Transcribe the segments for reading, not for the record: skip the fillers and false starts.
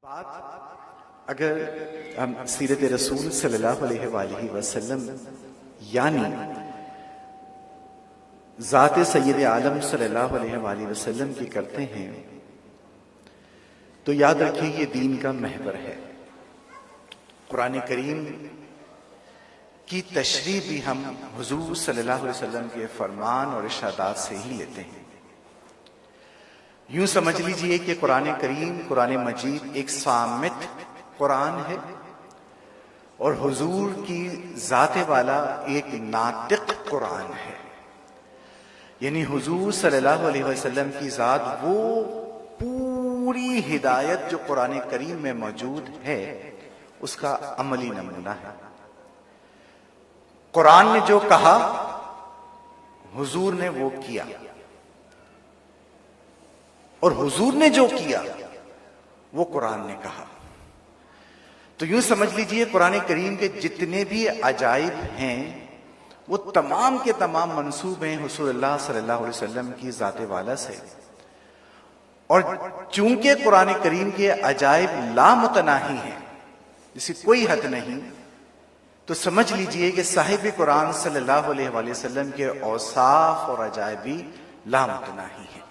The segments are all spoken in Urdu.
بات اگر ہم سیرت رسول صلی اللہ علیہ وآلہ وسلم یعنی ذات سید عالم صلی اللہ علیہ وآلہ وسلم کی کرتے ہیں تو یاد رکھیں یہ دین کا محور ہے۔ قرآن کریم کی تشریح بھی ہم حضور صلی اللہ علیہ وسلم کے فرمان اور ارشادات سے ہی لیتے ہیں۔ یوں سمجھ لیجئے کہ قرآن کریم، قرآن مجید ایک صامت قرآن ہے اور حضور کی ذات والا ایک ناطق قرآن ہے۔ یعنی حضور صلی اللہ علیہ وسلم کی ذات وہ پوری ہدایت جو قرآن کریم میں موجود ہے اس کا عملی نمونہ ہے۔ قرآن نے جو کہا حضور نے وہ کیا، اور حضور نے جو کیا وہ قرآن نے کہا۔ تو یوں سمجھ لیجئے قرآن کریم کے جتنے بھی عجائب ہیں وہ تمام کے تمام منسوب ہیں حضور اللہ صلی اللہ علیہ وسلم کی ذات والا سے، اور چونکہ قرآن کریم کے عجائب لامتناہی ہیں، جس کی کوئی حد نہیں، تو سمجھ لیجئے کہ صاحب قرآن صلی اللہ علیہ وآلہ وسلم کے اوصاف اور عجائب بھی لامتناہی ہیں۔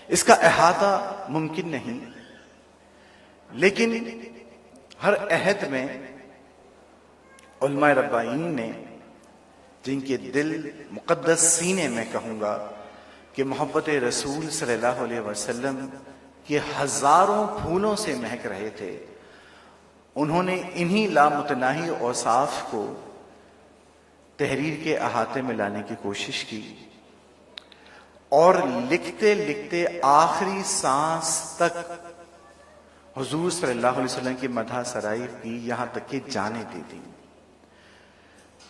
اس کا احاطہ ممکن نہیں، لیکن ہر عہد میں علماء ربانیین نے، جن کے دل مقدس سینے میں کہوں گا کہ محبت رسول صلی اللہ علیہ وسلم کے ہزاروں پھولوں سے مہک رہے تھے، انہوں نے انہی لامتناہی اوصاف کو تحریر کے احاطے میں لانے کی کوشش کی، اور لکھتے لکھتے آخری سانس تک حضور صلی اللہ علیہ وسلم کی مدح سرائی کی، یہاں تک کہ جانیں دے دیں۔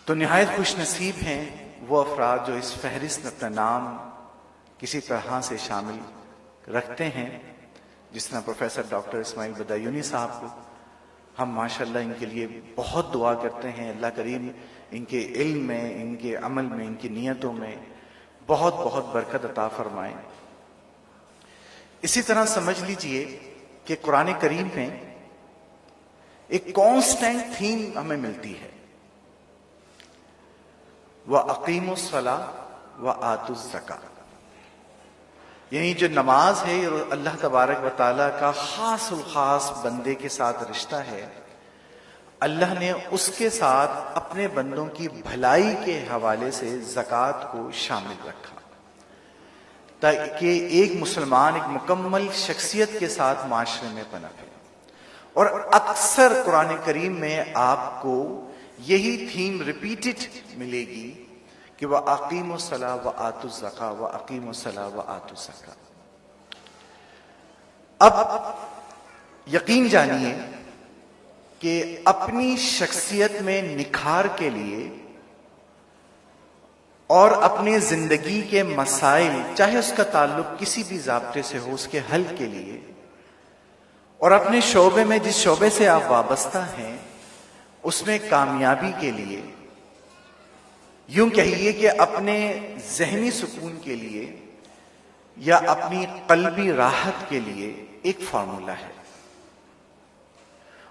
تو نہایت خوش نصیب ہیں وہ افراد جو اس فہرست میں اپنا نام کسی طرح سے شامل رکھتے ہیں، جس طرح پروفیسر ڈاکٹر اسماعیل بدایونی صاحب کو ہم ماشاءاللہ ان کے لیے بہت دعا کرتے ہیں، اللہ کریم ان کے علم میں، ان کے عمل میں، ان کی نیتوں میں بہت بہت برکت عطا فرمائیں۔ اسی طرح سمجھ لیجئے کہ قرآن کریم میں ایک کانسٹنٹ تھیم ہمیں ملتی ہے، وَأَقِيمُوا الصَّلَاةَ وَآتُوا الزَّكَاةَ، یعنی جو نماز ہے اللہ تبارک و تعالیٰ کا خاص الخاص بندے کے ساتھ رشتہ ہے، اللہ نے اس کے ساتھ اپنے بندوں کی بھلائی کے حوالے سے زکوٰۃ کو شامل رکھا، تاکہ ایک مسلمان ایک مکمل شخصیت کے ساتھ معاشرے میں پنپے۔ اور اکثر قرآن کریم میں آپ کو یہی تھیم ریپیٹڈ ملے گی کہ وَأَقِيمُوا الصَّلَاةَ وَآتُوا الزَّكَاةَ وَأَقِيمُوا الصَّلَاةَ وَآتُوا الزَّكَاةَ۔ اب یقین جانیے کہ اپنی شخصیت میں نکھار کے لیے اور اپنی زندگی کے مسائل، چاہے اس کا تعلق کسی بھی ضابطے سے ہو، اس کے حل کے لیے، اور اپنے شعبے میں جس شعبے سے آپ وابستہ ہیں اس میں کامیابی کے لیے، یوں کہیے کہ اپنے ذہنی سکون کے لیے یا اپنی قلبی راحت کے لیے ایک فارمولہ ہے،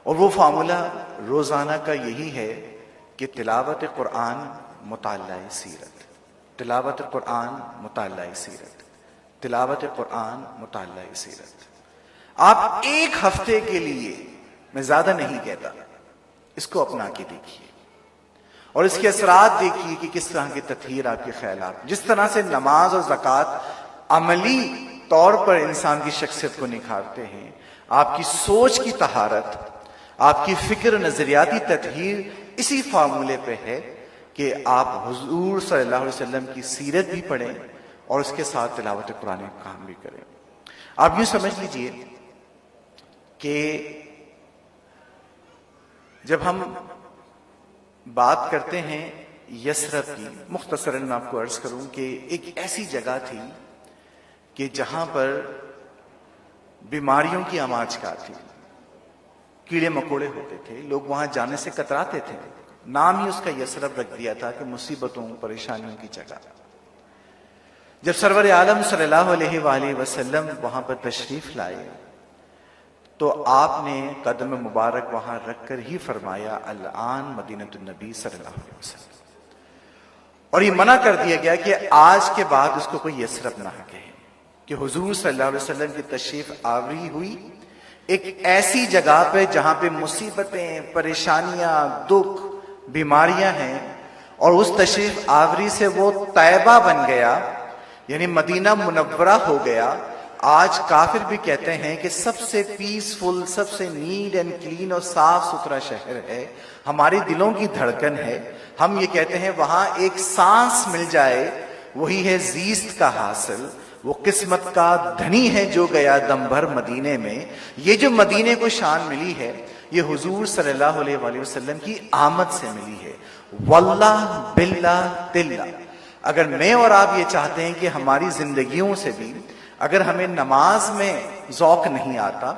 اور وہ فارمولہ روزانہ کا یہی ہے کہ تلاوت قرآن، مطالعہ سیرت، تلاوت قرآن، مطالعہ سیرت، تلاوت قرآن، مطالعہ سیرت۔ آپ ایک ہفتے کے لیے، میں زیادہ نہیں کہتا، اس کو اپنا کے دیکھیے اور اس کے اثرات دیکھیے کہ کس طرح کی تطہیر آپ کے خیالات، جس طرح سے نماز اور زکوٰۃ عملی طور پر انسان کی شخصیت کو نکھارتے ہیں، آپ کی سوچ کی طہارت، آپ کی فکر نظریاتی تطہیر اسی فارمولے پہ ہے کہ آپ حضور صلی اللہ علیہ وسلم کی سیرت بھی پڑھیں اور اس کے ساتھ تلاوت قرآن کا کام بھی کریں۔ آپ یوں سمجھ لیجئے کہ جب ہم بات کرتے ہیں یثرب کی، مختصراً میں آپ کو عرض کروں کہ ایک ایسی جگہ تھی کہ جہاں پر بیماریوں کی آماج کا تھی، کیڑے مکوڑے ہوتے تھے، لوگ وہاں جانے سے کتراتے تھے، نام ہی اس کا یثرب رکھ دیا تھا کہ مصیبتوں پریشانیوں کی جگہ۔ جب سرور عالم صلی اللہ علیہ وآلہ وسلم وہاں پر تشریف لائے تو آپ نے قدم مبارک وہاں رکھ کر ہی فرمایا الآن مدینۃ النبی صلی اللہ علیہ وسلم، اور یہ منع کر دیا گیا کہ آج کے بعد اس کو کوئی یثرب نہ کہے، کہ حضور صلی اللہ علیہ وسلم کی تشریف آوری ہوئی ایک ایسی جگہ پہ جہاں پہ مصیبتیں، پریشانیاں، دکھ، بیماریاں ہیں، اور اس تشریف آوری سے وہ طیبہ بن گیا، یعنی مدینہ منورہ ہو گیا۔ آج کافر بھی کہتے ہیں کہ سب سے پیسفل، سب سے نیٹ اینڈ کلین اور صاف ستھرا شہر ہے، ہمارے دلوں کی دھڑکن ہے۔ ہم یہ کہتے ہیں وہاں ایک سانس مل جائے وہی ہے زیست کا حاصل، وہ قسمت کا دھنی ہے جو گیا دم بھر مدینے میں۔ یہ جو مدینے کو شان ملی ہے یہ حضور صلی اللہ علیہ وآلہ وسلم کی آمد سے ملی ہے۔ واللہ باللہ تاللہ، اگر میں اور آپ یہ چاہتے ہیں کہ ہماری زندگیوں سے بھی اگر ہمیں نماز میں ذوق نہیں آتا،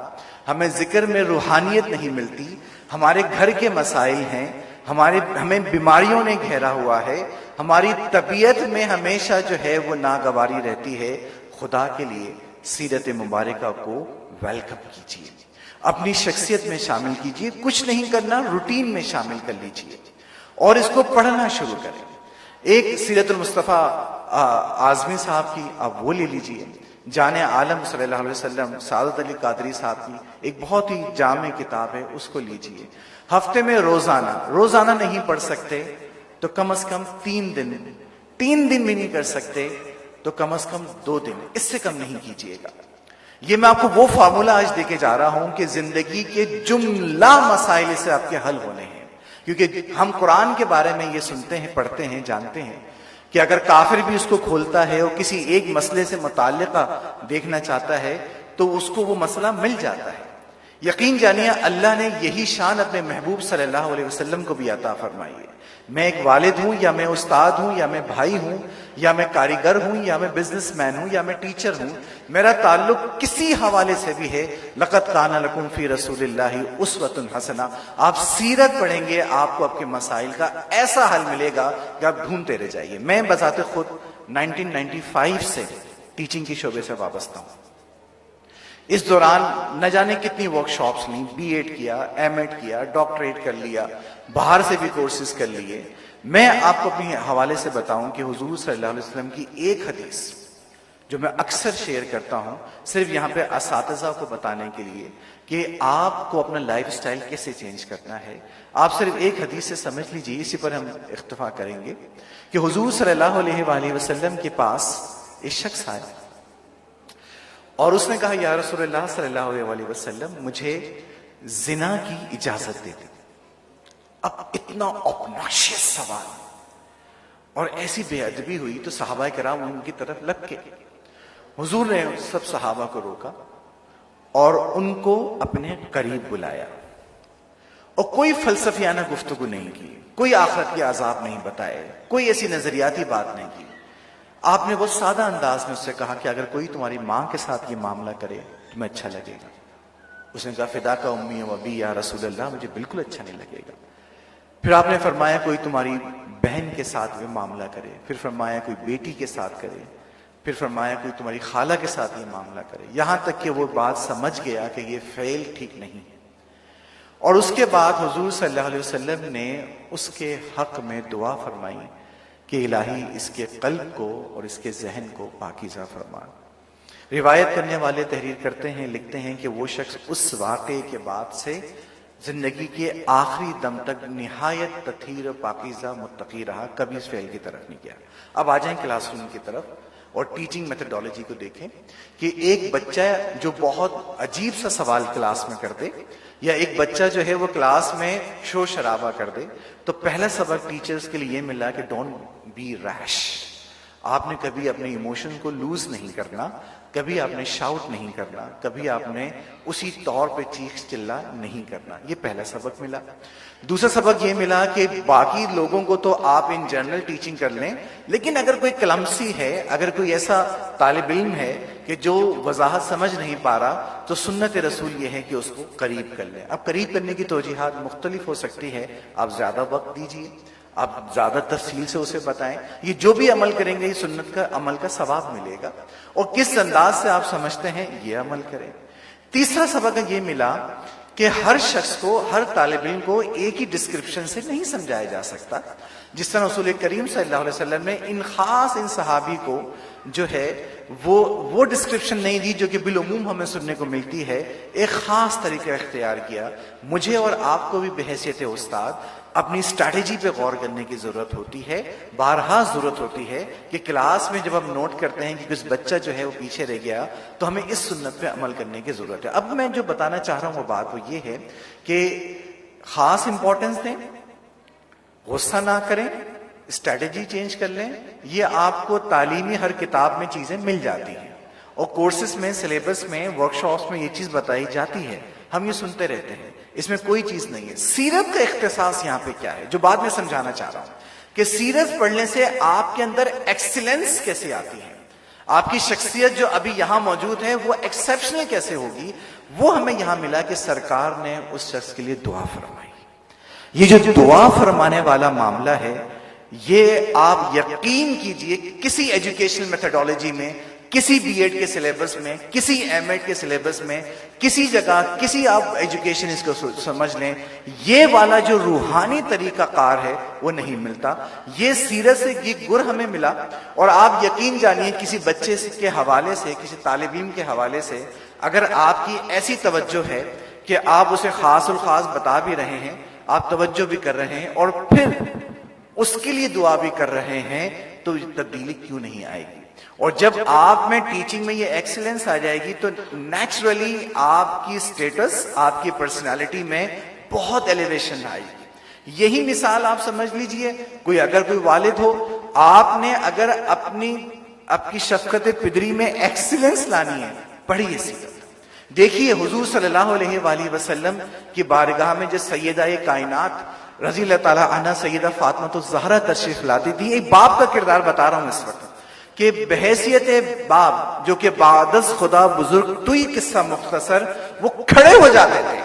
ہمیں ذکر میں روحانیت نہیں ملتی، ہمارے گھر کے مسائل ہیں، ہمیں بیماریوں نے گھیرا ہوا ہے، ہماری طبیعت میں ہمیشہ جو ہے وہ ناگواری رہتی ہے، خدا کے لیے سیرت مبارکہ کو ویلکم کیجیے، اپنی شخصیت میں شامل کیجیے، کچھ نہیں کرنا روٹین میں شامل کر لیجیے اور اس کو پڑھنا شروع کریں۔ ایک سیرت المصطفیٰ اعظمی صاحب کی آپ وہ لے لیجیے، جان عالم صلی اللہ علیہ وسلم سعادت علی قادری صاحب کی ایک بہت ہی جامع کتاب ہے، اس کو لیجیے۔ ہفتے میں روزانہ نہیں پڑھ سکتے تو کم از کم 3 دن بھی نہیں کر سکتے تو کم از کم 2 دن، اس سے کم نہیں کیجیے گا۔ یہ میں آپ کو وہ فارمولہ آج دے کے جا رہا ہوں کہ زندگی کے جملہ مسائل سے آپ کے حل ہونے ہیں، کیونکہ ہم قرآن کے بارے میں یہ سنتے ہیں، پڑھتے ہیں، جانتے ہیں کہ اگر کافر بھی اس کو کھولتا ہے اور کسی ایک مسئلے سے متعلقہ دیکھنا چاہتا ہے تو اس کو وہ مسئلہ مل جاتا ہے۔ یقین جانیے اللہ نے یہی شان اپنے محبوب صلی اللہ علیہ وسلم کو بھی عطا فرمائی ہے۔ میں ایک والد ہوں یا میں استاد ہوں یا میں بھائی ہوں یا میں کاریگر ہوں یا میں بزنس مین ہوں یا میں ٹیچر ہوں، میرا تعلق کسی حوالے سے بھی ہے لقد کان لکم فی رسول اللہ اسوۃ حسنہ۔ آپ سیرت پڑھیں گے آپ کو آپ کے مسائل کا ایسا حل ملے گا کہ آپ ڈھونڈتے رہ جائیے۔ میں بذات خود 1995 سے ٹیچنگ کے شعبے سے وابستہ ہوں۔ اس دوران نہ جانے کتنی ورک شاپس لی، بی ایڈ کیا، ایم ایڈ کیا، ڈاکٹریٹ کر لیا، باہر سے بھی کورسز کر لیے۔ میں آپ کو اپنے حوالے سے بتاؤں کہ حضور صلی اللہ علیہ وسلم کی ایک حدیث جو میں اکثر شیئر کرتا ہوں صرف یہاں پہ اساتذہ کو بتانے کے لیے کہ آپ کو اپنا لائف سٹائل کیسے چینج کرنا ہے، آپ صرف ایک حدیث سے سمجھ لیجیے، اسی پر ہم اکتفا کریں گے کہ حضور صلی اللہ علیہ وآلہ وسلم کے پاس ایک شخص آیا اور اس نے کہا یا رسول اللہ صلی اللہ علیہ وآلہ وسلم مجھے زنا کی اجازت دے دیں۔ اب اتنا اوبناشیس سوال اور ایسی بے ادبی ہوئی تو صحابہ کرام ان کی طرف لگ کے حضور نے سب صحابہ کو روکا اور ان کو اپنے قریب بلایا اور کوئی فلسفیانہ گفتگو نہیں کی، کوئی آخرت کے عذاب نہیں بتائے، کوئی ایسی نظریاتی بات نہیں کی۔ آپ نے وہ سادہ انداز میں اس سے کہا کہ اگر کوئی تمہاری ماں کے ساتھ یہ معاملہ کرے تمہیں اچھا لگے گا؟ اس نے کہا فدا کا امی و ابی یا رسول اللہ، مجھے بالکل اچھا نہیں لگے گا۔ پھر آپ نے فرمایا کوئی تمہاری بہن کے ساتھ یہ معاملہ کرے، پھر فرمایا کوئی بیٹی کے ساتھ کرے، پھر فرمایا کوئی تمہاری خالہ کے ساتھ یہ معاملہ کرے، یہاں تک کہ وہ بات سمجھ گیا کہ یہ فعل ٹھیک نہیں ہے۔ اور اس کے بعد حضور صلی اللہ علیہ وسلم نے اس کے حق میں دعا فرمائی کہ الہی اس کے قلب کو اور اس کے ذہن کو پاکیزہ فرما۔ روایت کرنے والے تحریر کرتے ہیں، لکھتے ہیں کہ وہ شخص اس واقعے کے بعد سے زندگی کے آخری دم تک نہایت تطہیر پاکیزہ متقی رہا، کبھی اس فعل کی طرف نہیں گیا۔ اب آ جائیں کلاس روم کی طرف اور ٹیچنگ میتھڈالوجی کو دیکھیں کہ ایک بچہ جو بہت عجیب سا سوال کلاس میں کر دے یا ایک بچہ جو ہے وہ کلاس میں شور شرابہ کر دے تو پہلا سبق ٹیچرز کے لیے یہ ملا کہ ڈونٹ بی ریش۔ آپ نے کبھی اپنے ایموشن کو لوز نہیں کرنا، کبھی آپ نے شاؤٹ نہیں کرنا، کبھی آپ نے اسی طور پہ چیخ چلا نہیں کرنا۔ یہ پہلا سبق ملا۔ دوسرا سبق یہ ملا کہ باقی لوگوں کو تو آپ ان جنرل ٹیچنگ کر لیں، لیکن اگر کوئی کلمسی ہے، اگر کوئی ایسا طالب علم ہے کہ جو وضاحت سمجھ نہیں پا رہا تو سنت رسول یہ ہے کہ اس کو قریب کر لیں۔ اب قریب کرنے کی توجیحات مختلف ہو سکتی ہے، آپ زیادہ وقت دیجیے، آپ زیادہ تفصیل سے اسے بتائیں، یہ جو بھی عمل کریں گے یہ سنت کا عمل کا ثواب ملے گا، اور کس انداز سے آپ سمجھتے ہیں یہ عمل کریں۔ تیسرا سبق یہ ملا کہ ہر شخص کو، ہر طالب علم کو ایک ہی ڈسکرپشن سے نہیں سمجھایا جا سکتا. جس طرح رسول کریم صلی اللہ علیہ وسلم نے ان صحابی کو جو ہے وہ ڈسکرپشن نہیں دی جو کہ بالعموم ہمیں سننے کو ملتی ہے. ایک خاص طریقہ اختیار کیا. مجھے اور آپ کو بھی بحیثیت استاد اپنی اسٹریٹجی پہ غور کرنے کی ضرورت ہوتی ہے. بارہا ضرورت ہوتی ہے کہ کلاس میں جب ہم نوٹ کرتے ہیں کہ کچھ بچہ جو ہے وہ پیچھے رہ گیا تو ہمیں اس سنت پہ عمل کرنے کی ضرورت ہے. اب میں جو بتانا چاہ رہا ہوں وہ بات وہ یہ ہے کہ خاص امپورٹنس دیں، غصہ نہ کریں، اسٹریٹجی چینج کر لیں. یہ آپ کو تعلیمی ہر کتاب میں چیزیں مل جاتی ہیں اور کورسز میں، سلیبس میں، ورکشاپس میں یہ چیز بتائی جاتی ہے. ہم یہ سنتے رہتے ہیں، اس میں کوئی چیز نہیں ہے. سیرت کا اختصاص یہاں پہ کیا ہے جو بعد میں سمجھانا چاہ رہا ہوں کہ سیرت پڑھنے سے آپ کے اندر ایکسیلنس کیسے آتی ہے، آپ کی شخصیت جو ابھی یہاں موجود ہے وہ ایکسیپشنل کیسے ہوگی. وہ ہمیں یہاں ملا کہ سرکار نے اس شخص کے لیے دعا فرمائی. یہ جو دعا فرمانے والا معاملہ ہے یہ آپ یقین کیجئے کسی ایجوکیشنل میتھڈالوجی میں، کسی بی ایڈ کے سلیبس میں، کسی ایم ایڈ کے سلیبس میں، کسی جگہ، کسی آپ ایجوکیشن اس کو سمجھ لیں، یہ والا جو روحانی طریقہ کار ہے وہ نہیں ملتا. یہ سیرت سے یہ گر ہمیں ملا. اور آپ یقین جانیے کسی بچے کے حوالے سے، کسی طالب علم کے حوالے سے اگر آپ کی ایسی توجہ ہے کہ آپ اسے خاص الخاص بتا بھی رہے ہیں، آپ توجہ بھی کر رہے ہیں اور پھر اس کے لیے دعا بھی کر رہے ہیں، تو تبدیلی کیوں نہیں آئے گی؟ اور جب آپ میں ٹیچنگ میں یہ ایکسیلنس آ جائے گی تو نیچرلی آپ کی سٹیٹس، آپ کی پرسنالٹی میں بہت ایلیویشن آئے گی. یہی مثال آپ سمجھ لیجئے، اگر کوئی والد ہو، آپ نے اگر آپ کی شفقت پدری میں ایکسیلنس لانی ہے، پڑھیے سیرت. دیکھیے حضور صلی اللہ علیہ وآلہ وسلم کی بارگاہ میں جو سیدہ کائنات رضی اللہ تعالیٰ عنہ سیدہ فاطمہ الزہرا تشریف لاتی تھی. ایک باپ کا کردار بتا رہا ہوں اس وقت کہ بحیثیت باپ جو کہ بعد از خدا بزرگ، تو یہ قصہ مختصر، وہ کھڑے ہو جاتے تھے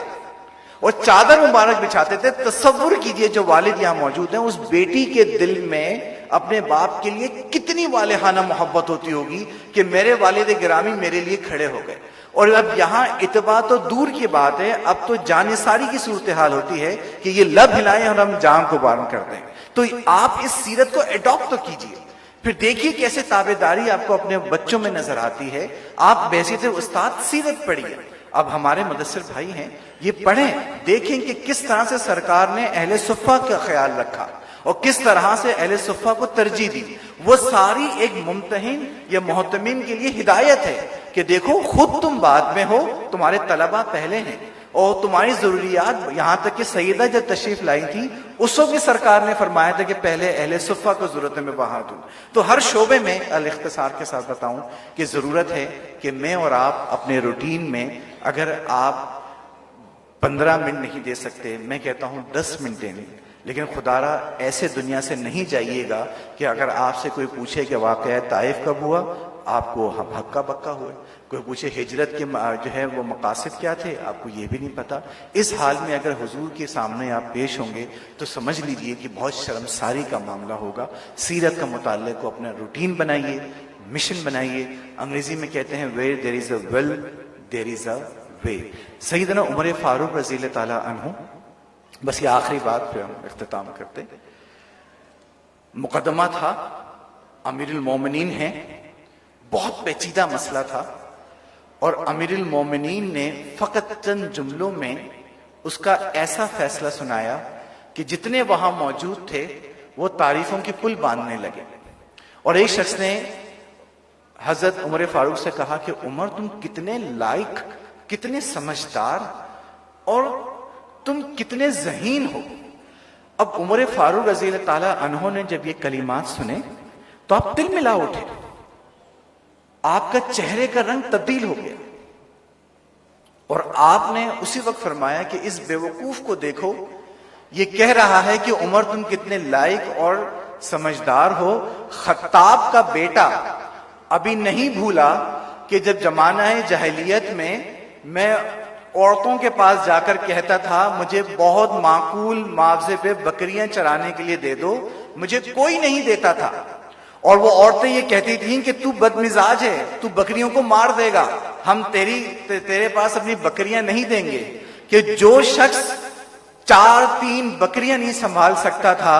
اور چادر مبارک بچھاتے تھے. تصور کیجئے جو والد یہاں موجود ہیں، اس بیٹی کے دل میں اپنے باپ کے لیے کتنی والہانہ محبت ہوتی ہوگی کہ میرے والد گرامی میرے لیے کھڑے ہو گئے. اور اب یہاں اتباع تو دور کی بات ہے، اب تو جانثاری کی صورتحال ہوتی ہے کہ یہ لب ہلائیں اور ہم جان کو بارن کر دیں. تو آپ اس سیرت کو اڈاپٹ تو کیجئے، پھر دیکھیے کیسے تابعداری آپ کو اپنے بچوں میں نظر آتی ہے. آپ بحیثیت استاد سیرت پڑھیے. اب ہمارے مدثر بھائی ہیں، یہ پڑھیں، دیکھیں کہ کس طرح سے سرکار نے اہل صفہ کا خیال رکھا اور کس طرح سے اہل صفہ کو ترجیح دی. وہ ساری ایک ممتحن یا محتمین کے لیے ہدایت ہے کہ دیکھو خود تم بعد میں ہو، تمہارے طلبہ پہلے ہیں اور تمہاری ضروریات، یہاں تک کہ سیدہ جب تشریف لائی تھی اس وقت بھی سرکار نے فرمایا تھا کہ پہلے اہل صفہ کو ضرورت میں بہا دوں. تو ہر شعبے میں الاختصار کے ساتھ بتاؤں کہ ضرورت ہے کہ میں اور آپ اپنے روٹین میں، اگر آپ 15 منٹ نہیں دے سکتے، میں کہتا ہوں 10 منٹ دیں، لیکن خدا را ایسے دنیا سے نہیں جائیے گا کہ اگر آپ سے کوئی پوچھے کہ واقعہ طائف کب ہوا، آپ کو ہکا بکا ہوئے. کوئی پوچھے ہجرت کے جو ہے وہ مقاصد کیا تھے، آپ کو یہ بھی نہیں پتا. اس حال میں اگر حضور کے سامنے آپ پیش ہوں گے تو سمجھ لیجئے کہ بہت شرمساری کا معاملہ ہوگا. سیرت کا مطالعے کو اپنا روٹین بنائیے، مشن بنائیے. انگریزی میں کہتے ہیں where there is a will there is a way. سیدنا عمر فاروق رضی اللہ تعالیٰ عنہ، بس یہ آخری بات پہ ہم اختتام کرتے. مقدمہ تھا، امیر المومنین ہیں، بہت پیچیدہ مسئلہ تھا اور امیر المومنین نے فقط چند جملوں میں اس کا ایسا فیصلہ سنایا کہ جتنے وہاں موجود تھے وہ تعریفوں کی پل باندھنے لگے. اور ایک شخص نے حضرت عمر فاروق سے کہا کہ عمر تم کتنے لائق، کتنے سمجھدار اور تم کتنے ذہین ہو. اب عمر فاروق رضی اللہ تعالیٰ عنہ نے جب یہ کلمات سنے تو آپ دل ملا اٹھے، آپ کا چہرے کا رنگ تبدیل ہو گیا اور آپ نے اسی وقت فرمایا کہ اس بے وقوف کو دیکھو، یہ کہہ رہا ہے کہ عمر تم کتنے لائق اور سمجھدار ہو. خطاب کا بیٹا ابھی نہیں بھولا کہ جب زمانہ جاہلیت میں عورتوں کے پاس جا کر کہتا تھا مجھے بہت معقول معاوضے پہ بکریاں چرانے کے لیے دے دو، مجھے کوئی نہیں دیتا تھا. اور وہ عورتیں یہ کہتی تھیں کہ تو بد مزاج ہے، تو بکریوں کو مار دے گا. ہم تیرے پاس اپنی بکریاں نہیں دیں گے. کہ جو شخص 4-3 بکریاں نہیں سنبھال سکتا تھا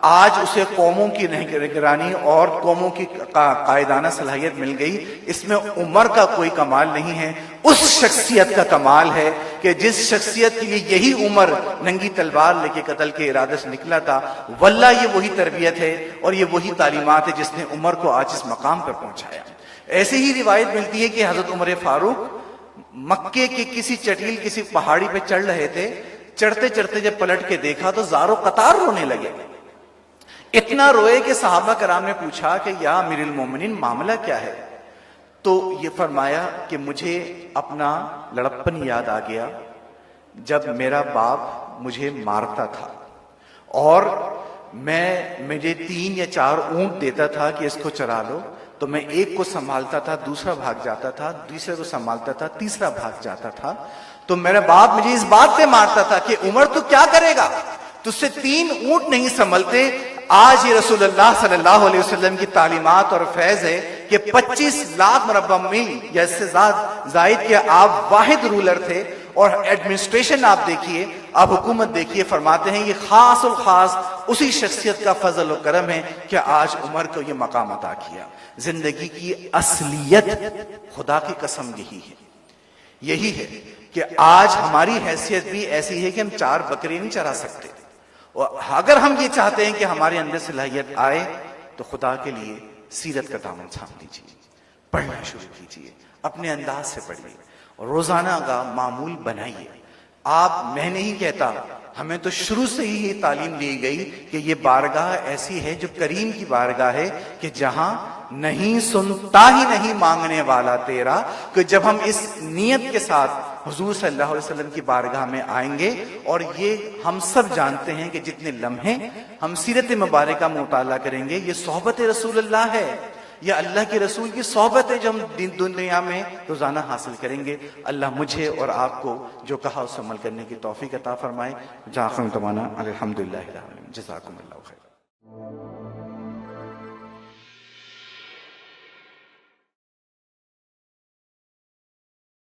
آج اسے قوموں کی نگرانی اور قوموں کی قائدانہ صلاحیت مل گئی. اس میں عمر کا کوئی کمال نہیں ہے، اس شخصیت کا کمال ہے کہ جس شخصیت کے لیے یہی عمر ننگی تلوار لے کے قتل کے ارادے سے نکلا تھا. واللہ یہ وہی تربیت ہے اور یہ وہی تعلیمات ہے جس نے عمر کو آج اس مقام پر پہنچایا. ایسی ہی روایت ملتی ہے کہ حضرت عمر فاروق مکے کے کسی چٹیل کسی پہاڑی پہ چڑھ رہے تھے. چڑھتے چڑھتے جب پلٹ کے دیکھا تو زاروں قطار رونے لگے. اتنا روئے کہ صحابہ کرام نے پوچھا کہ یا امیر المومنین معاملہ کیا ہے؟ تو یہ فرمایا کہ مجھے اپنا لڑپن یاد آ گیا جب میرا باپ مجھے مارتا تھا اور مجھے 3 یا 4 اونٹ دیتا تھا کہ اس کو چرا لو، تو میں ایک کو سنبھالتا تھا، دوسرا بھاگ جاتا تھا، دوسرے کو سنبھالتا تھا، تیسرا بھاگ جاتا تھا. تو میرا باپ مجھے اس بات پہ مارتا تھا کہ عمر تو کیا کرے گا، تجھ سے 3 اونٹ نہیں سنبھلتے. آج یہ رسول اللہ صلی اللہ علیہ وسلم کی تعلیمات اور فیض ہے کہ 25 لاکھ مربع میل یا اس سے زائد کے آپ واحد رولر تھے اور ایڈمنسٹریشن آپ دیکھیے، آپ حکومت دیکھیے. فرماتے ہیں یہ خاص الخاص اسی شخصیت کا فضل و کرم ہے کہ آج عمر کو یہ مقام عطا کیا. زندگی کی اصلیت خدا کی قسم یہی ہے کہ آج ہماری حیثیت بھی ایسی ہے کہ ہم 4 بکری نہیں چرا سکتے. اور اگر ہم یہ چاہتے ہیں کہ ہمارے اندر صلاحیت آئے تو خدا کے لیے سیرت کا دامن تھام لیجیے، پڑھنا شروع کیجیے، اپنے انداز سے پڑھیے اور روزانہ کا معمول بنائیے. میں نہیں کہتا، ہمیں تو شروع سے ہی یہ تعلیم دی گئی کہ یہ بارگاہ ایسی ہے جو کریم کی بارگاہ ہے کہ جہاں نہیں سنتا ہی نہیں مانگنے والا تیرا. کہ جب ہم اس نیت کے ساتھ حضور صلی اللہ علیہ وسلم کی بارگاہ میں آئیں گے، اور یہ ہم سب جانتے ہیں کہ جتنے لمحے ہم سیرت مبارکہ میں مطالعہ کریں گے، یہ صحبت رسول اللہ ہے، یہ اللہ کے رسول کی صحبت ہے جو ہم دنیا میں روزانہ حاصل کریں گے. اللہ مجھے اور آپ کو جو کہا اس عمل کرنے کی توفیق عطا فرمائے. جزاکم اللہ خیر.